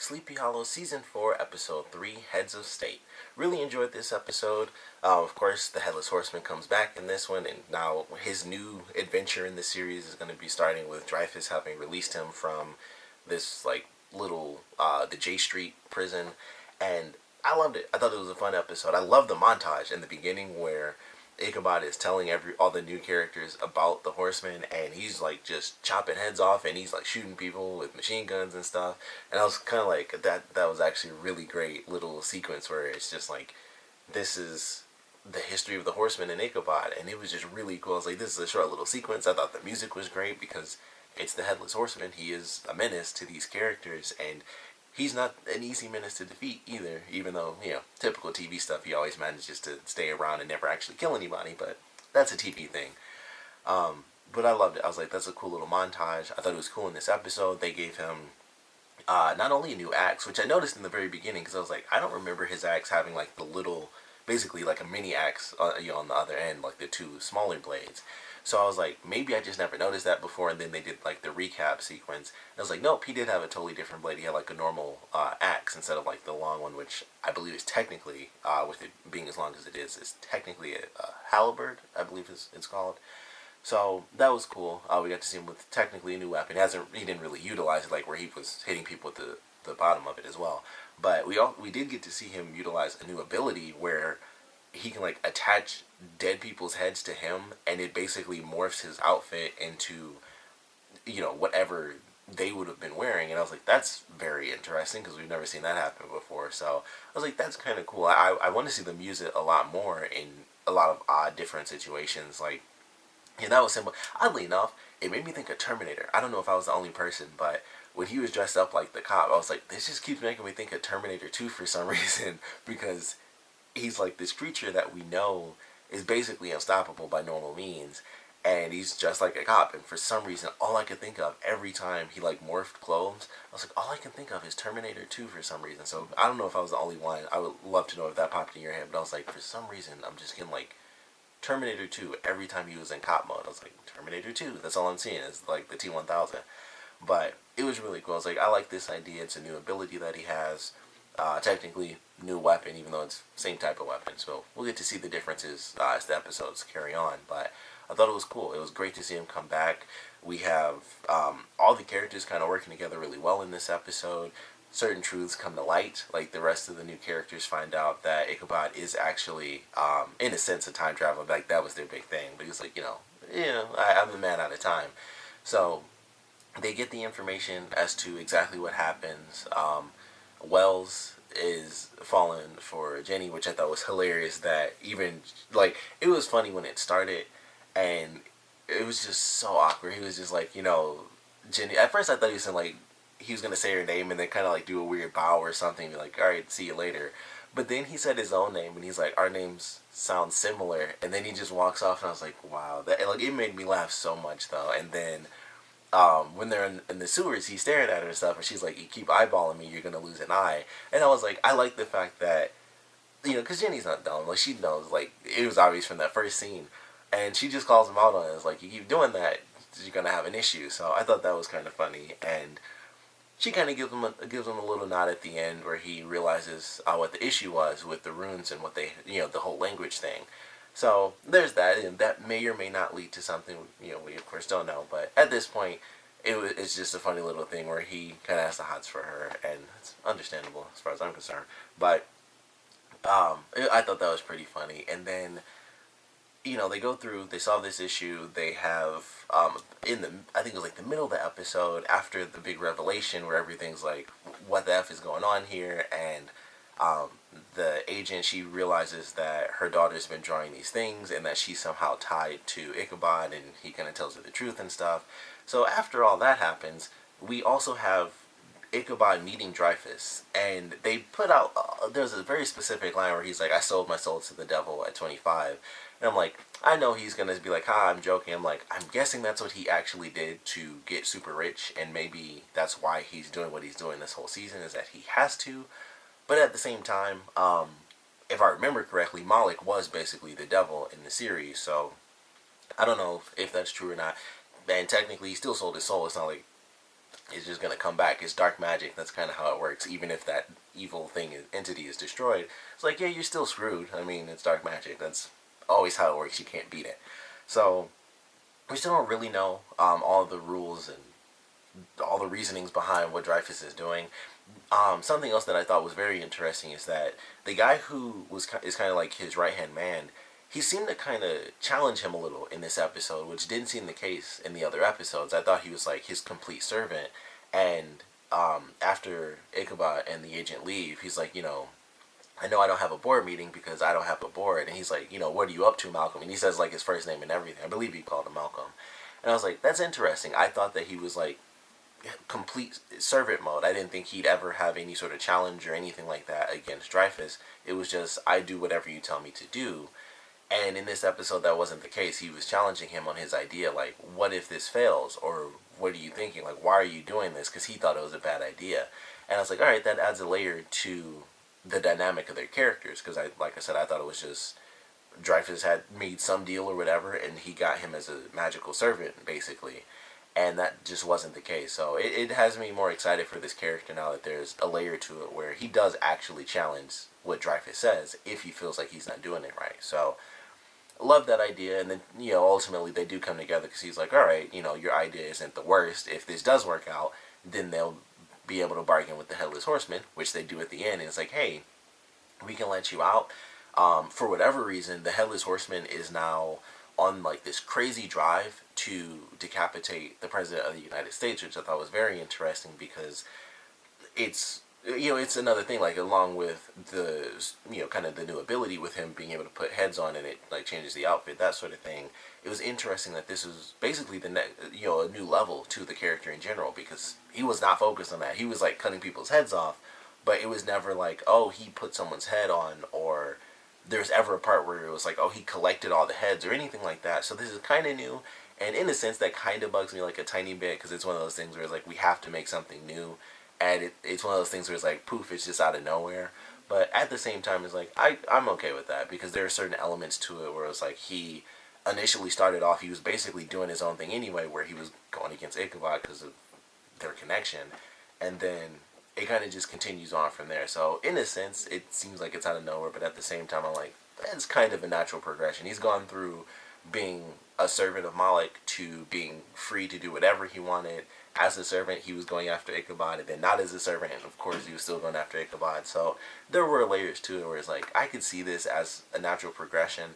Sleepy Hollow Season 4, Episode 3, Heads of State. Really enjoyed this episode. Of course, the Headless Horseman comes back in this one, and now his new adventure in the series is going to be starting with Dreyfus having released him from this, little, the J Street prison. And I loved it. I thought it was a fun episode. I love the montage in the beginning where Ichabod is telling all the new characters about the Horseman, and he's like just chopping heads off, and he's like shooting people with machine guns and stuff. And I was kind of like that was actually a really great little sequence where it's just like, this is the history of the Horseman and Ichabod, and it was just really cool. I was like, this is a short little sequence. I thought the music was great because it's the Headless Horseman. He is a menace to these characters, and he's not an easy menace to defeat either, even though, typical TV stuff, he always manages to stay around and never actually kill anybody, but that's a TV thing. But I loved it. I was like, that's a cool little montage. I thought it was cool in this episode. They gave him not only a new axe, which I noticed in the very beginning, because I was like, I don't remember his axe having like the little, basically like a mini axe, on the other end, like the two smaller blades. So I was like, maybe I just never noticed that before, and then they did like the recap sequence. And I was like, nope, he did have a totally different blade. He had like a normal axe instead of like the long one, which I believe is technically, with it being as long as it is technically a halberd, I believe it's called. So that was cool. We got to see him with technically a new weapon. He didn't really utilize it like where he was hitting people with the bottom of it as well. But we did get to see him utilize a new ability where he can like attach dead people's heads to him, and it basically morphs his outfit into whatever they would have been wearing. And I was like, that's very interesting because we've never seen that happen before. So I was like, that's kind of cool. I want to see them use it a lot more in a lot of odd different situations. Like, yeah, that was simple. Oddly enough, it made me think of Terminator. I don't know if I was the only person, but when he was dressed up like the cop, I was like, this just keeps making me think of Terminator 2 for some reason, because he's like this creature that we know is basically unstoppable by normal means, and he's just like a cop. And for some reason, all I could think of every time he like morphed clothes, I was like, all I can think of is Terminator 2 for some reason. So I don't know if I was the only one. I would love to know if that popped in your head, but I was like, for some reason, I'm just getting like Terminator 2 every time he was in cop mode. I was like, Terminator 2, that's all I'm seeing is like the T-1000. But it was really cool. I was like, I like this idea. It's a new ability that he has. Technically, new weapon, even though it's same type of weapon. So we'll get to see the differences as the episodes carry on. But I thought it was cool. It was great to see him come back. We have all the characters kind of working together really well in this episode. Certain truths come to light. Like, the rest of the new characters find out that Ichabod is actually, in a sense, a time traveler. Like, that was their big thing. But he was like, I'm the man out of time. So they get the information as to exactly what happens. Wells is falling for Jenny, which I thought was hilarious. That even, like, it was funny when it started, and it was just so awkward. He was just like, Jenny. At first, I thought he was saying, like, he was gonna say her name and then kind of like do a weird bow or something, be like, all right, see you later. But then he said his own name, and he's like, our names sound similar, and then he just walks off, and I was like, wow, that, like, it made me laugh so much though. And then when they're in the sewers, he's staring at her and stuff, and she's like, you keep eyeballing me, you're gonna lose an eye. And I was like, I like the fact that, because Jenny's not dumb, like, she knows, like, it was obvious from that first scene, and she just calls him out on it. It's like, you keep doing that, you're gonna have an issue. So I thought that was kind of funny. And she kind of gives him a little nod at the end where he realizes what the issue was with the runes and what they, the whole language thing. So there's that, and that may or may not lead to something, we of course don't know. But at this point, it's just a funny little thing where he kind of has the hots for her, and it's understandable as far as I'm concerned. But I thought that was pretty funny. And then, they go through, they solve this issue. They have, I think it was like the middle of the episode, after the big revelation where everything's like, what the F is going on here? And the agent, she realizes that her daughter's been drawing these things and that she's somehow tied to Ichabod, and he kind of tells her the truth and stuff. So after all that happens, we also have Ichabod meeting Dreyfus, and they put out, there's a very specific line where he's like, I sold my soul to the devil at 25. And I'm like, I know he's going to be like, I'm joking. I'm like, I'm guessing that's what he actually did to get super rich, and maybe that's why he's doing what he's doing this whole season, is that he has to. But at the same time, if I remember correctly, Moloch was basically the devil in the series, so I don't know if that's true or not. And technically, he still sold his soul. It's not like is just gonna come back. It's dark magic. That's kind of how it works. Even if that evil thing entity is destroyed, it's like, yeah, you're still screwed. I mean, it's dark magic. That's always how it works. You can't beat it. So we still don't really know all the rules and all the reasonings behind what Dreyfus is doing. Something else that I thought was very interesting is that the guy who is kind of like his right hand man, he seemed to kind of challenge him a little in this episode, which didn't seem the case in the other episodes. I thought he was like his complete servant, and after Ichabod and the agent leave, he's like, I know I don't have a board meeting because I don't have a board, and he's like, what are you up to, Malcolm? And he says like his first name and everything. I believe he called him Malcolm, and I was like, that's interesting. I thought that he was like complete servant mode. I didn't think he'd ever have any sort of challenge or anything like that against Dreyfus. It was just, I do whatever you tell me to do. And in this episode, that wasn't the case. He was challenging him on his idea, like, what if this fails? Or what are you thinking? Like, why are you doing this? Because he thought it was a bad idea. And I was like, all right, that adds a layer to the dynamic of their characters. Because, like I said, I thought it was just Dreyfus had made some deal or whatever, and he got him as a magical servant, basically. And that just wasn't the case. So it has me more excited for this character now that there's a layer to it where he does actually challenge what Dreyfus says if he feels like he's not doing it right. So love that idea. And then, ultimately they do come together because he's like, all right, your idea isn't the worst. If this does work out, then they'll be able to bargain with the Headless Horseman, which they do at the end. And it's like, hey, we can let you out. For whatever reason, the Headless Horseman is now on like this crazy drive to decapitate the President of the United States, which I thought was very interesting because it's it's another thing, like along with the kind of the new ability with him being able to put heads on, and it like changes the outfit, that sort of thing. It was interesting that this was basically the a new level to the character in general, because he was not focused on that. He was like cutting people's heads off, but it was never like, oh, he put someone's head on, or there's ever a part where it was like, oh, he collected all the heads or anything like that. So this is kind of new, and in a sense that kind of bugs me like a tiny bit, because it's one of those things where it's like we have to make something new, and it's one of those things where it's like poof, it's just out of nowhere. But at the same time, it's like I'm okay with that, because there are certain elements to it where it's like he initially started off, he was basically doing his own thing anyway, where he was going against Ichabod because of their connection, and then it kind of just continues on from there. So in a sense, it seems like it's out of nowhere, but at the same time, I'm like, that's kind of a natural progression. He's gone through being a servant of Moloch to being free to do whatever he wanted. As a servant, he was going after Ichabod, and then not as a servant, and of course, he was still going after Ichabod. So there were layers to it where it's like, I could see this as a natural progression.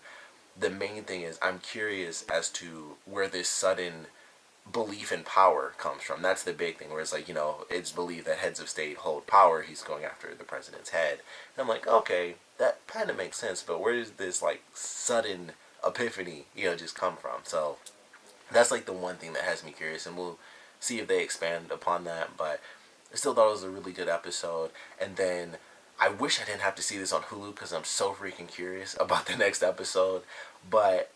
The main thing is, I'm curious as to where this sudden belief in power comes from. That's the big thing, where it's like, it's believed that heads of state hold power. He's going after the president's head. And I'm like, okay, that kind of makes sense, but where does this like sudden epiphany, just come from? So that's like the one thing that has me curious, and we'll see if they expand upon that. But I still thought it was a really good episode. And then I wish I didn't have to see this on Hulu, because I'm so freaking curious about the next episode. But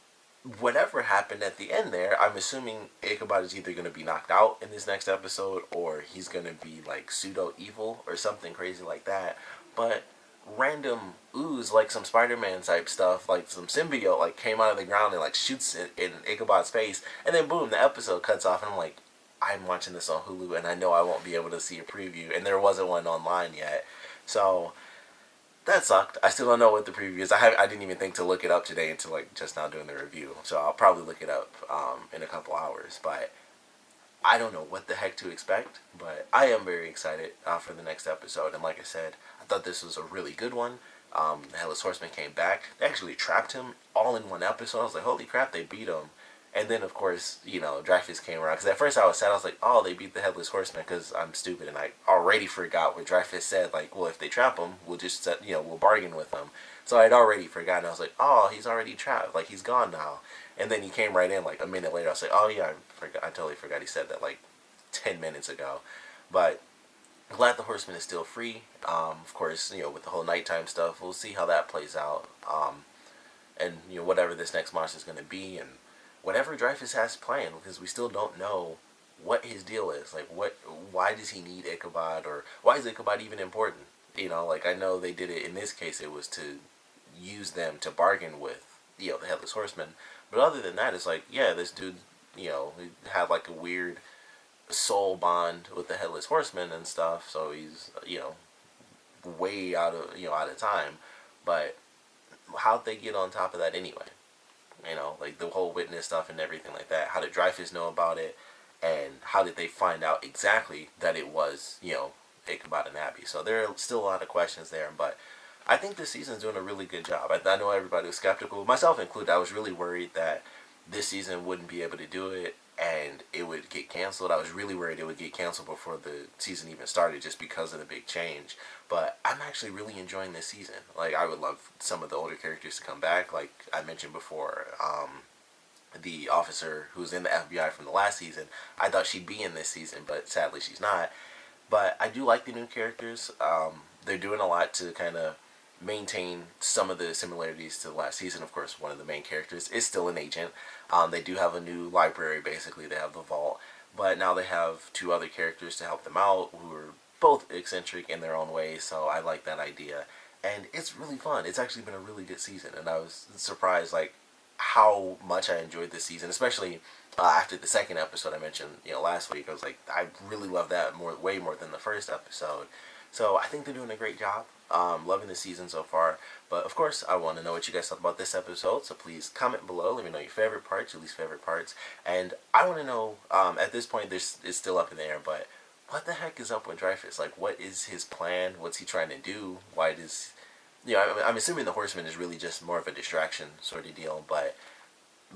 whatever happened at the end there, I'm assuming Ichabod is either going to be knocked out in this next episode, or he's going to be like pseudo evil or something crazy like that. But random ooze, like some Spider-Man type stuff, like some symbiote, like came out of the ground and like shoots it in Ichabod's face, and then boom, the episode cuts off, and I'm like, I'm watching this on Hulu, and I know I won't be able to see a preview, and there wasn't one online yet. So that sucked. I still don't know what the preview is. I didn't even think to look it up today until like just now doing the review. So I'll probably look it up in a couple hours. But I don't know what the heck to expect. But I am very excited for the next episode. And like I said, I thought this was a really good one. The Headless Horseman came back. They actually trapped him all in one episode. I was like, holy crap, they beat him. And then, of course, Dreyfus came around. Because at first I was sad. I was like, oh, they beat the Headless Horseman, because I'm stupid. And I already forgot what Dreyfus said. Like, well, if they trap him, we'll just, we'll bargain with them. So I'd already forgotten. I was like, oh, he's already trapped. Like, he's gone now. And then he came right in, like, a minute later. I was like, oh, yeah, I totally forgot he said that, like, 10 minutes ago. But glad the Horseman is still free. Of course, with the whole nighttime stuff, we'll see how that plays out. And, whatever this next monster is going to be, and whatever Dreyfus has planned, because we still don't know what his deal is. Like, why does he need Ichabod, or why is Ichabod even important? Like, I know they did it, in this case, it was to use them to bargain with, the Headless Horseman. But other than that, it's like, yeah, this dude, he had like a weird soul bond with the Headless Horseman and stuff, so he's, you know, way out of time. But how'd they get on top of that anyway? You know, like the whole witness stuff and everything like that. How did Dreyfus know about it? And how did they find out exactly that it was, you know, Ichabod and Abby? So there are still a lot of questions there, but I think this season's doing a really good job. I know everybody was skeptical, myself included. I was really worried that this season wouldn't be able to do it and it would get canceled. I was really worried it would get canceled before the season even started just because of the big change. But I'm actually really enjoying this season. Like, I would love some of the older characters to come back. Like I mentioned before, the officer who's in the FBI from the last season, I thought she'd be in this season, but sadly she's not. But I do like the new characters. They're doing a lot to kind of maintain some of the similarities to the last season. Of course, one of the main characters is still an agent. They do have a new library, basically. They have the vault. But now they have two other characters to help them out who are both eccentric in their own ways, so I like that idea. And it's really fun. It's actually been a really good season, and I was surprised, like, how much I enjoyed this season, especially after the second episode I mentioned, you know, last week. I was like, I really love that way more than the first episode. So I think they're doing a great job. Loving the season so far. But of course, I want to know what you guys thought about this episode. So please comment below. Let me know your favorite parts, your least favorite parts. And I want to know, at this point, it's still up in the air, but what the heck is up with Dreyfus? Like, what is his plan? What's he trying to do? Why does... You know, I'm assuming the Horseman is really just more of a distraction sort of deal, but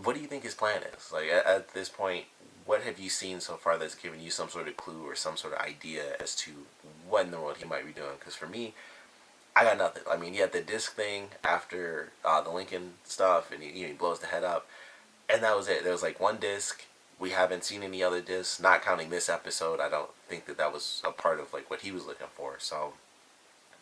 what do you think his plan is? Like, at this point, what have you seen so far that's given you some sort of clue or some sort of idea as to what in the world he might be doing? Because for me, I got nothing. I mean, he had the disc thing after the Lincoln stuff, and he blows the head up, and that was it. There was like one disc. We haven't seen any other discs, not counting this episode. I don't think that was a part of like what he was looking for. So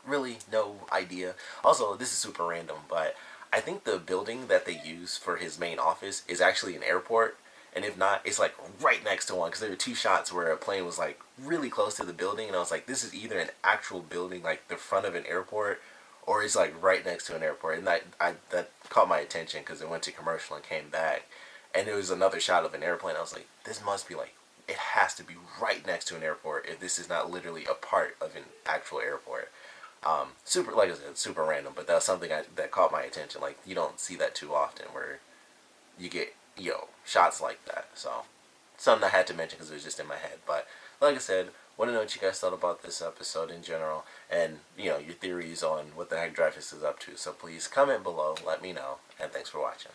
really no idea. Also, this is super random, but I think the building that they use for his main office is actually an airport. And if not, it's like right next to one, because there were two shots where a plane was like really close to the building, and I was like, this is either an actual building, like the front of an airport, or it's like right next to an airport. And that caught my attention because it went to commercial and came back, and there was another shot of an airplane. I was like, this must be like, it has to be right next to an airport if this is not literally a part of an actual airport. Super, like I said, super random, but that's something that caught my attention. Like, you don't see that too often where you get, you know, shots like that. So, something I had to mention because it was just in my head. But, like I said, want to know what you guys thought about this episode in general, and, you know, your theories on what the heck Dreyfus is up to. So please comment below, let me know, and thanks for watching.